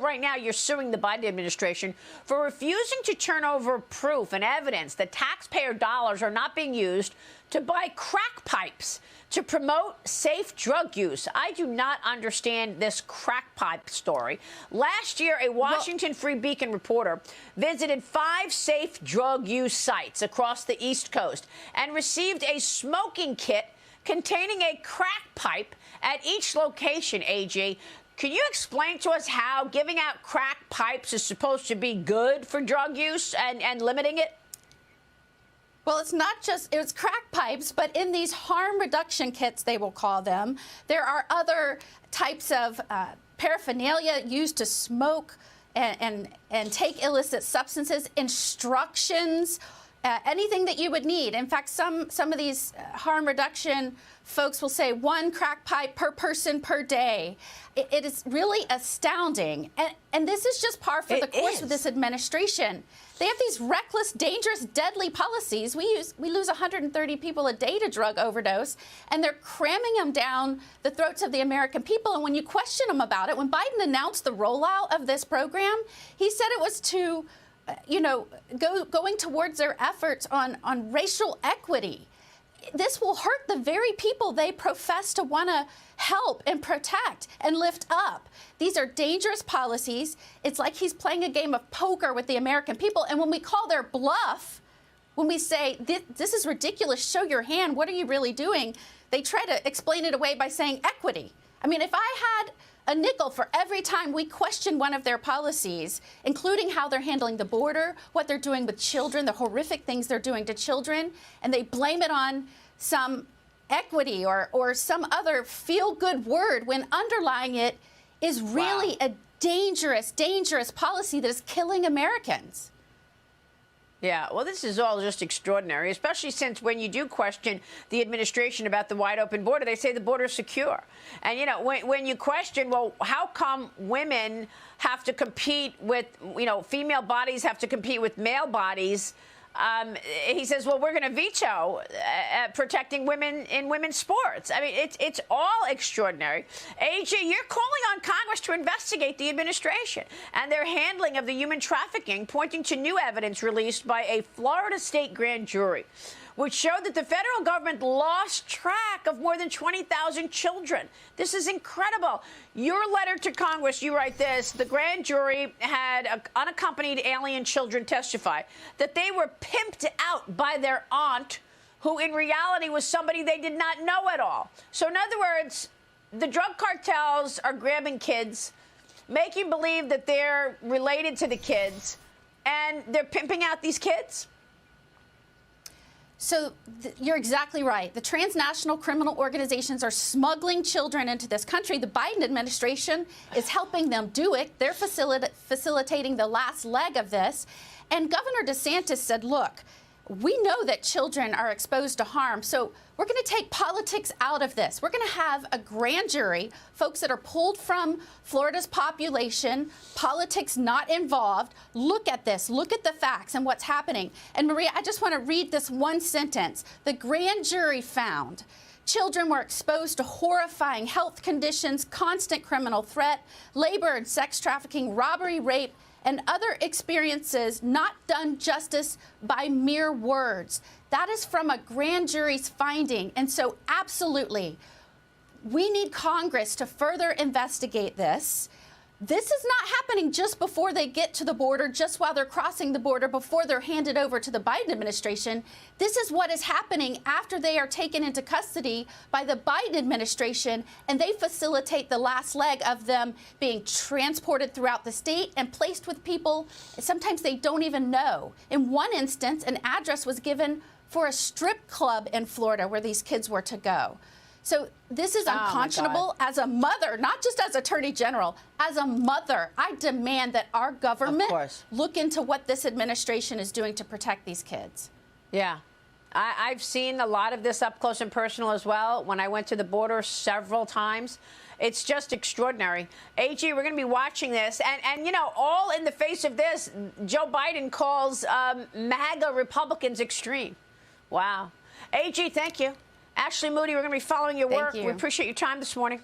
Right now, you're suing the Biden administration for refusing to turn over proof and evidence that taxpayer dollars are not being used to buy crack pipes to promote safe drug use. I do not understand this crack pipe story. Last year, a Washington Free Beacon reporter visited 5 safe drug use sites across the East Coast and received a smoking kit containing a crack pipe at each location, AG. Can you explain to us how giving out crack pipes is supposed to be good for drug use and limiting it? Well, it's not just, it's crack pipes, but in these harm reduction kits, they will call them, there are other types of paraphernalia used to smoke and take illicit substances, instructions, anything that you would need. In fact, some of these harm reduction folks will say 1 crack pipe per person per day. It is really astounding. And this is just par for the course with this administration. They have these reckless, dangerous, deadly policies. We lose 130 people a day to drug overdose, and they're cramming them down the throats of the American people. And when you question them about it, when Biden announced the rollout of this program, he said it was to going towards their efforts on racial equity. This will hurt the very people they profess to want to help and protect and lift up. These are dangerous policies. It's like he's playing a game of poker with the American people. And when we call their bluff, when we say, this is ridiculous, show your hand, what are you really doing? They try to explain it away by saying equity. I mean, if I had a nickel for every time we question one of their policies, including how they're handling the border, what they're doing with children, the horrific things they're doing to children, and they blame it on some equity or some other feel-good word when underlying it is really a dangerous, dangerous policy that is killing Americans. Yeah, well, this is all just extraordinary, especially since when you do question the administration about the wide open border, they say the border is secure. And, you know, when you question, well, how come women have to compete with, female bodies have to compete with male bodies? He says, well, we're going to veto protecting women in women's sports. I mean, it's all extraordinary. AG, you're calling on Congress to investigate the administration and their handling of the human trafficking, pointing to new evidence released by a Florida state grand jury, which showed that the federal government lost track of more than 20,000 children. This is incredible. Your letter to Congress, you write this: the grand jury had unaccompanied alien children testify that they were pimped out by their aunt, who in reality was somebody they did not know at all. So in other words, the drug cartels are grabbing kids, making believe that they're related to the kids, and they're pimping out these kids? So you're exactly right. The transnational criminal organizations are smuggling children into this country. The Biden administration is helping them do it. They're facilitating the last leg of this. And Governor DeSantis said, look, we know that children are exposed to harm, so we're going to take politics out of this. We're going to have a grand jury, folks that are pulled from Florida's population, politics not involved. Look at this. Look at the facts and what's happening. And Maria, I just want to read this one sentence. The grand jury found children were exposed to horrifying health conditions, constant criminal threat, labor and sex trafficking, robbery, rape, and other experiences not done justice by mere words. That is from a grand jury's finding. And so absolutely, we need Congress to further investigate this. This is not happening just before they get to the border, just while they're crossing the border, before they're handed over to the Biden administration. This is what is happening after they are taken into custody by the Biden administration, and they facilitate the last leg of them being transported throughout the state and placed with people sometimes they don't even know. In one instance, an address was given for a strip club in Florida where these kids were to go. So this is unconscionable. As a mother, not just as Attorney General, as a mother, I demand that our government look into what this administration is doing to protect these kids. Yeah. I've seen a lot of this up close and personal as well when I went to the border several times. It's just extraordinary. AG, we're going to be watching this. And, all in the face of this, Joe Biden calls MAGA Republicans extreme. Wow. AG, thank you. Ashley Moody, we're going to be following your work. We appreciate your time this morning.